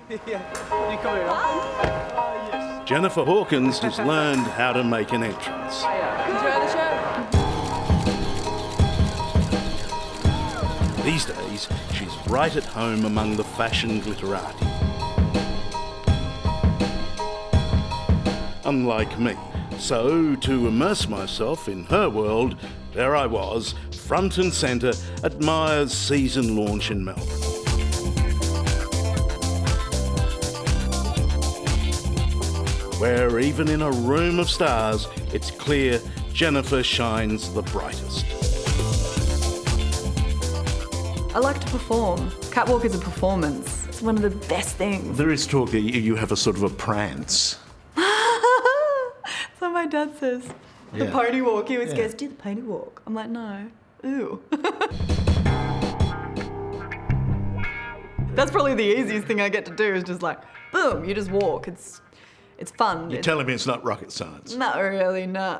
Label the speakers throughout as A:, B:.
A: Yeah, you come here often? Yes.
B: Jennifer Hawkins has learned how to make an entrance.
C: Enjoy the show.
B: These days, she's right at home among the fashion glitterati. Unlike me. So, to immerse myself in her world, there I was, front and centre at Myers' season launch in Melbourne. Where even in a room of stars, it's clear Jennifer shines the brightest.
C: I like to perform. Catwalk is a performance. It's one of the best things.
D: There is talk that you have a sort of a prance.
C: That's what my dad says. The
D: Yeah.
C: pony walk. He always goes, do the pony walk. I'm like, no. Ooh. That's probably the easiest thing I get to do is just like, boom, you just walk. It's fun.
D: You're telling me it's not rocket science?
C: Not really, no.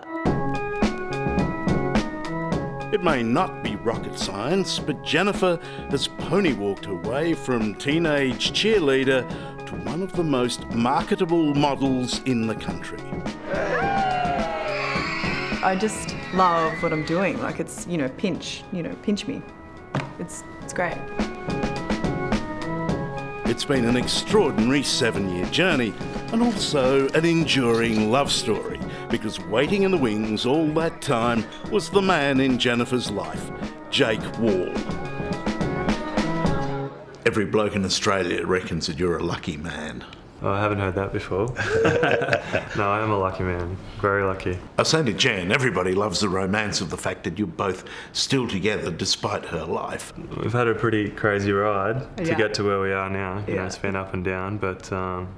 B: It may not be rocket science, but Jennifer has pony walked her way from teenage cheerleader to one of the most marketable models in the country.
C: I just love what I'm doing. Like it's, pinch me. It's great.
B: It's been an extraordinary 7-year journey and also an enduring love story because waiting in the wings all that time was the man in Jennifer's life, Jake Wall.
D: Every bloke in Australia reckons that you're a lucky man.
E: Oh, I haven't heard that before. No, I am a lucky man. Very lucky.
D: I was saying to Jan, everybody loves the romance of the fact that you're both still together despite her life.
E: We've had a pretty crazy ride to
C: Yeah.
E: get to where we are now. You know,
C: Yeah.
E: it's been up and down, but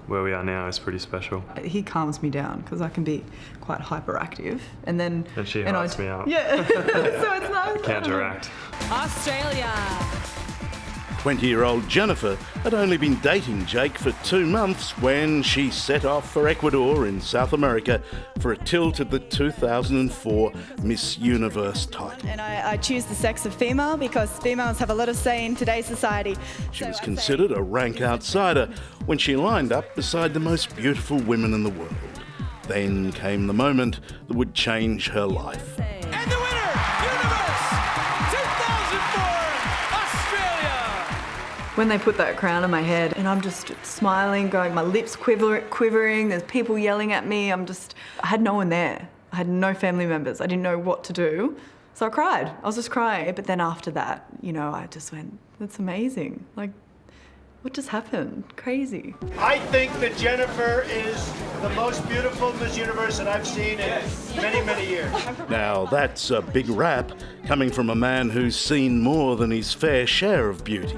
E: where we are now is pretty special.
C: He calms me down because I can be quite hyperactive, and then
E: And she hypes me up.
C: Yeah, so it's nice.
E: Counteract.
F: Australia.
B: 20-year-old Jennifer had only been dating Jake for 2 months when she set off for Ecuador in South America for a tilt at the 2004 Miss Universe title.
G: And I choose the sex of female because females have a lot of say in today's society.
B: She was considered a rank outsider when she lined up beside the most beautiful women in the world. Then came the moment that would change her life.
A: And the winner, Universe 2004 Australia.
C: When they put that crown on my head, and I'm just smiling, going, my lips quivering. There's people yelling at me. I had no one there. I had no family members. I didn't know what to do, so I cried. I was just crying. But then after that, I just went, that's amazing. Like, what just happened? Crazy.
H: I think that Jennifer is the most beautiful Miss Universe that I've seen in many, many years.
B: Now that's a big rap coming from a man who's seen more than his fair share of beauty.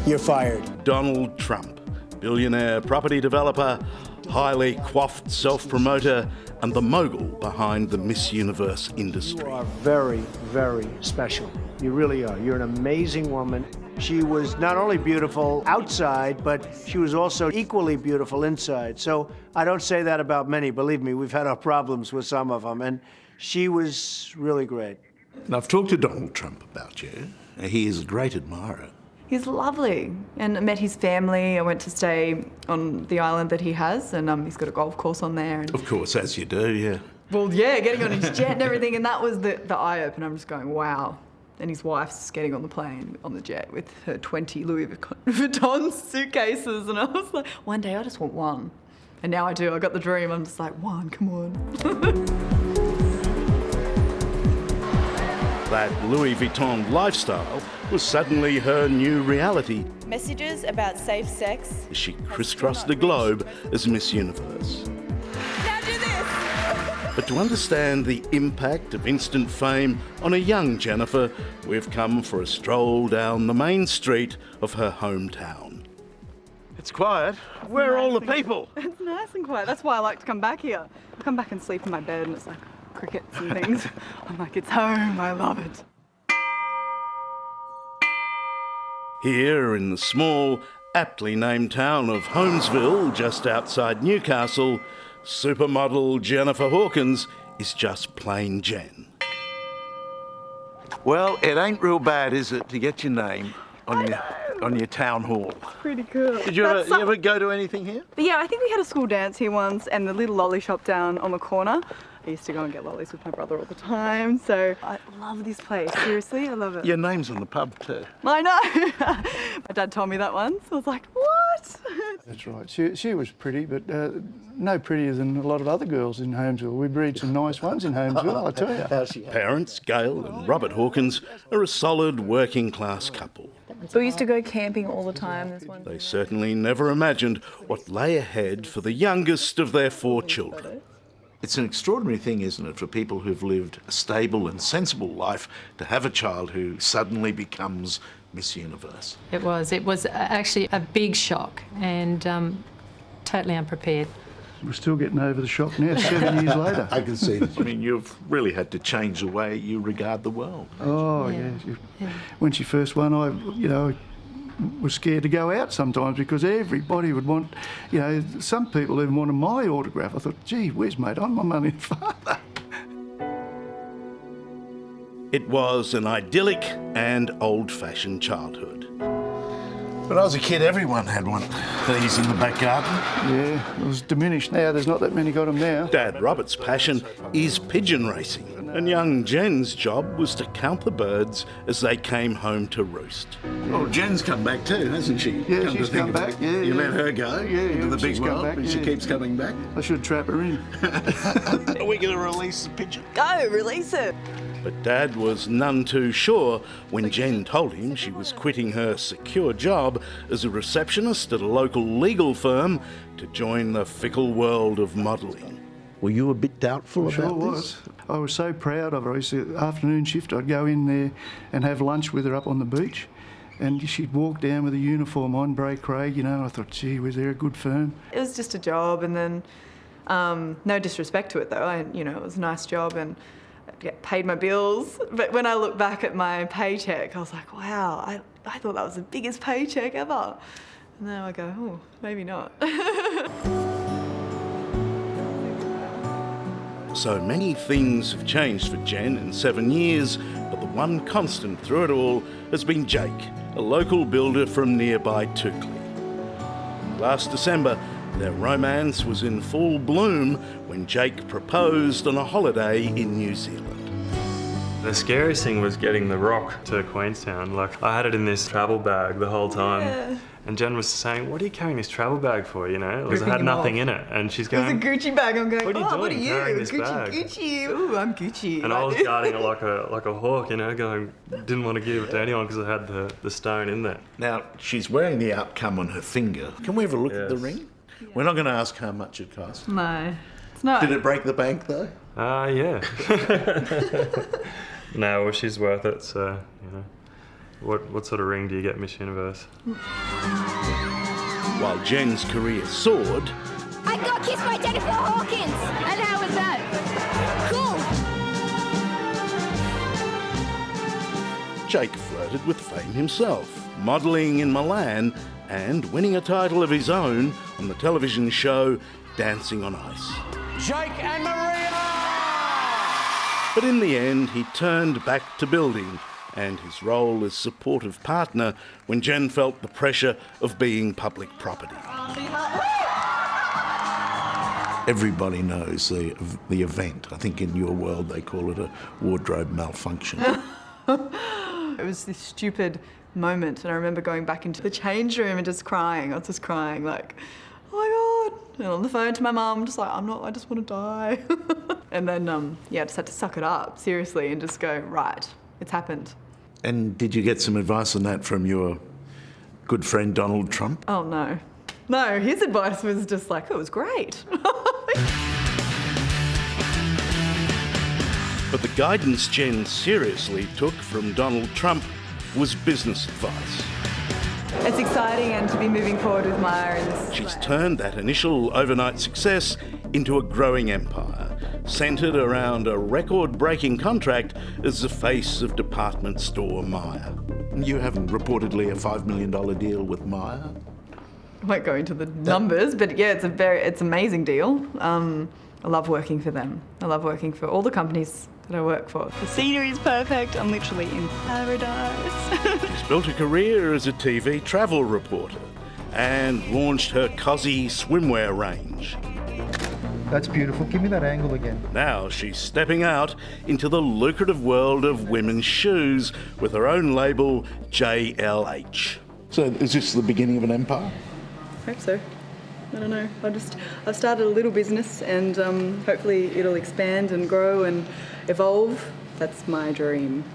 H: You're fired.
B: Donald Trump, billionaire property developer, highly coiffed self-promoter, and the mogul behind the Miss Universe
H: You
B: industry.
H: are very, very special. You really are. You're an amazing woman. She was not only beautiful outside, but she was also equally beautiful inside. So I don't say that about many. Believe me, we've had our problems with some of them. And she was really great.
D: And I've talked to Donald Trump about you. He is a great admirer.
C: He's lovely, and I met his family. I went to stay on the island that he has, and he's got a golf course on there. And
D: Of course, as you do, yeah.
C: well, yeah, getting on his jet and everything, and that was the eye-opener. I'm just going, wow. And his wife's getting on the plane, on the jet, with her 20 Louis Vuitton suitcases, and I was like, one day I just want one. And now I do, I got the dream, I'm just like, one, come on.
B: That Louis Vuitton lifestyle was suddenly her new reality
G: Messages about safe sex.
B: as she crisscrossed the globe as Miss Universe.
G: Now do this!
B: But to understand the impact of instant fame on a young Jennifer, we've come for a stroll down the main street of her hometown. It's quiet. Where are all the people?
C: It's nice and quiet, that's why I like to come back here. I come back and sleep in my bed, and it's like crickets and things. I'm like, it's home, I love it.
B: Here in the small, aptly named town of Holmesville, just outside Newcastle, supermodel Jennifer Hawkins is just plain Jen.
D: Well, it ain't real bad, is it, to get your name on your... on your town hall.
G: Pretty cool.
D: Did you ever go to anything here?
G: But yeah, I think we had a school dance here once and the little lolly shop down on the corner. I used to go and get lollies with my brother all the time, so I love this place. Seriously, I love it.
D: Your name's on the pub too.
G: I know. My dad told me that once. I was like, what?
F: That's right. She was pretty, but no prettier than a lot of other girls in Holmesville. We breed some nice ones in Holmesville, I tell you.
B: Parents, Gail and Robert Hawkins, are a solid working class couple.
C: So we used to go camping all the time. There's one.
B: They certainly never imagined what lay ahead for the youngest of their 4 children.
D: It's an extraordinary thing, isn't it, for people who've lived a stable and sensible life to have a child who suddenly becomes Miss Universe.
I: It was actually a big shock and totally unprepared.
F: We're still getting over the shock now, 7 years later.
D: I can see that. I mean, you've really had to change the way you regard the world.
F: Oh, yeah. When she first won, I was scared to go out sometimes because everybody would want, some people even wanted my autograph. I thought, gee whiz, mate, I'm my mum and father.
B: It was an idyllic and old-fashioned childhood.
D: When I was a kid, everyone had one of these in the back garden.
F: Yeah, it was diminished now. There's not that many got them now.
B: Dad Robert's passion is pigeon racing, and young Jen's job was to count the birds as they came home to roost.
D: Well, Jen's come back too, hasn't she?
F: Yeah, she's come back. Yeah,
D: you let her go into the big world,
F: back,
D: and she keeps coming back.
F: I should trap her in.
D: Are we going to release the pigeon?
C: Go, release it.
B: But Dad was none too sure when Jen told him she was quitting her secure job as a receptionist at a local legal firm to join the fickle world of modelling.
D: Were you a bit doubtful about
F: Sure
D: this?
F: was. I was so proud of her. I used to, afternoon shift, I'd go in there and have lunch with her up on the beach. And she'd walk down with a uniform on, Bray Craig, I thought, gee, was there a good firm?
C: It was just a job, and then no disrespect to it though. It was a nice job and I'd get paid my bills. But when I look back at my paycheck, I was like, wow, I thought that was the biggest paycheck ever. And then I go, oh, maybe not.
B: So many things have changed for Jen in 7 years, but the one constant through it all has been Jake, a local builder from nearby Toukley. Last December, their romance was in full bloom when Jake proposed on a holiday in New Zealand.
E: The scariest thing was getting the rock to Queenstown. I had it in this travel bag the whole time.
C: Yeah.
E: And Jen was saying, what are you carrying this travel bag for, Because it
C: Ripping
E: had
C: him
E: nothing
C: off.
E: in it. And she's
C: It was a
E: going,
C: Gucci bag. I'm going,
E: what are you
C: oh,
E: doing
C: what are you?
E: carrying this
C: Gucci,
E: bag?
C: Gucci. Ooh, I'm Gucci.
E: and I was guarding it like a hawk, going, didn't want to give it to anyone because it had the stone in there.
D: Now, she's wearing the outcome on her finger. Can we have a look at the
E: Yes.
D: ring? We're not going to ask how much it cost.
C: No, it's not.
D: Did it break the bank, though?
E: Yeah. No, well, she's worth it, so, What sort of ring do you get Miss Universe?
B: While Jen's career soared,
J: I got kissed by Jennifer Hawkins! And how was that? Cool!
B: Jake flirted with fame himself, modelling in Milan and winning a title of his own on the television show Dancing on Ice.
A: Jake and Maria!
B: But in the end, he turned back to building and his role as supportive partner when Jen felt the pressure of being public property.
D: Everybody knows the event. I think in your world they call it a wardrobe malfunction.
C: It was this stupid moment, and I remember going back into the change room and just crying. I was just crying like, oh my God. And on the phone to my mum, just like, I just want to die. And then, I just had to suck it up, seriously, and just go, right, it's happened.
D: And did you get some advice on that from your good friend Donald Trump?
C: Oh, no. No, his advice was just like, it was great.
B: But the guidance Jen seriously took from Donald Trump was business advice.
C: It's exciting, and to be moving forward with Maya in this
B: She's
C: way.
B: turned that initial overnight success into a growing empire, centred around a record-breaking contract as the face of department store Maya.
D: You haven't reportedly a $5 million deal with Maya?
C: I won't go into the numbers, but yeah, it's an amazing deal. I love working for them. I love working for all the companies that I work for.
G: The scenery is perfect. I'm literally in paradise.
B: She's built a career as a TV travel reporter and launched her Cosy swimwear range.
K: That's beautiful. Give me that angle again.
B: Now she's stepping out into the lucrative world of women's shoes with her own label, JLH.
D: So is this the beginning of an empire?
G: Hope so. I don't know. I've started a little business and hopefully it'll expand and grow and evolve. That's my dream.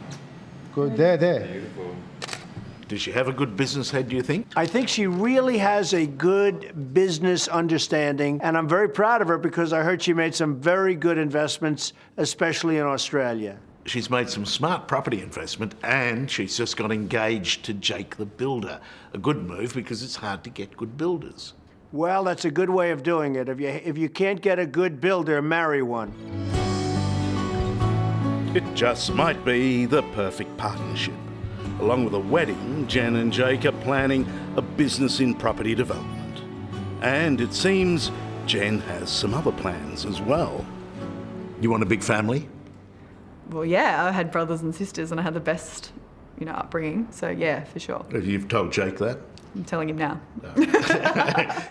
K: Good. There.
D: Does she have a good business head, do you think?
H: I think she really has a good business understanding, and I'm very proud of her because I heard she made some very good investments, especially in Australia.
D: She's made some smart property investment and she's just got engaged to Jake the Builder. A good move because it's hard to get good builders.
H: Well, that's a good way of doing it. If you can't get a good builder, marry one.
B: It just might be the perfect partnership. Along with a wedding, Jen and Jake are planning a business in property development. And it seems Jen has some other plans as well.
D: You want a big family?
C: Well, yeah, I had brothers and sisters and I had the best, upbringing. So yeah, for sure.
D: You've told Jake that?
C: I'm telling him now.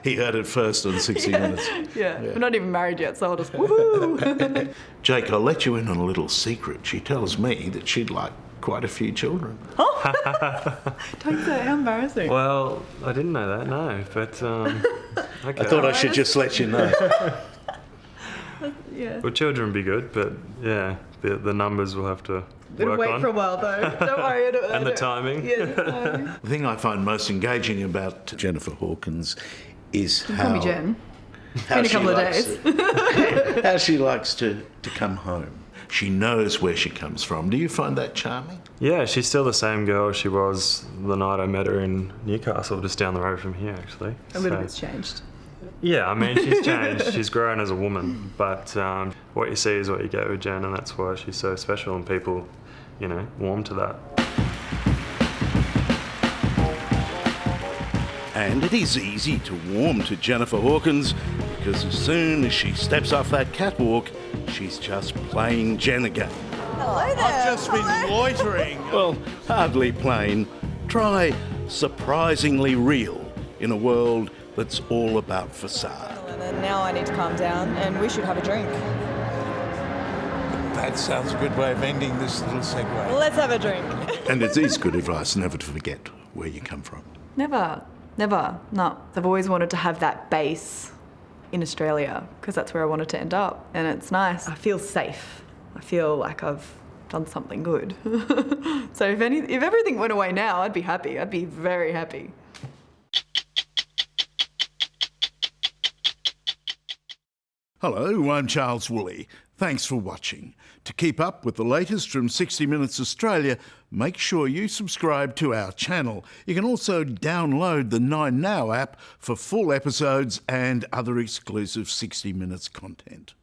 D: He heard it first on 60 Minutes.
C: Yeah, we're not even married yet, so I'll just woohoo.
D: Jake, I'll let you in on a little secret. She tells me that she'd like quite a few children.
C: Don't say, how embarrassing.
E: Well, I didn't know that, no, but okay.
B: I thought I should just let you know.
C: Yeah.
E: Well, children would be good, but yeah, the numbers will have to
C: It'll
E: work
C: wait
E: on.
C: for a while though. Don't worry.
E: And the timing.
C: Yeah, the timing.
D: The thing I find most engaging about Jennifer Hawkins is
C: Call me
D: how
C: Jen. Been a couple of days.
D: how she likes to come home. She knows where she comes from. Do you find that charming?
E: Yeah, she's still the same girl she was the night I met her in Newcastle, just down the road from here, actually.
C: A little bit's changed.
E: Yeah, I mean, she's changed. She's grown as a woman, but what you see is what you get with Jen, and that's why she's so special, and people, warm to that.
B: And it is easy to warm to Jennifer Hawkins because as soon as she steps off that catwalk, she's just plain Jen again.
G: Hello there.
A: I've just been loitering.
B: Well, hardly plain. Try surprisingly real in a world that's all about facade.
G: And now I need to calm down and we should have a drink.
A: That sounds a good way of ending this little segue.
G: Let's have a drink.
D: And it is good advice never to forget where you come from.
C: Never. No. I've always wanted to have that base in Australia because that's where I wanted to end up. And it's nice. I feel safe. I feel like I've done something good. So if everything went away now, I'd be happy. I'd be very happy.
B: Hello, I'm Charles Wooley. Thanks for watching. To keep up with the latest from 60 Minutes Australia, make sure you subscribe to our channel. You can also download the 9Now app for full episodes and other exclusive 60 Minutes content.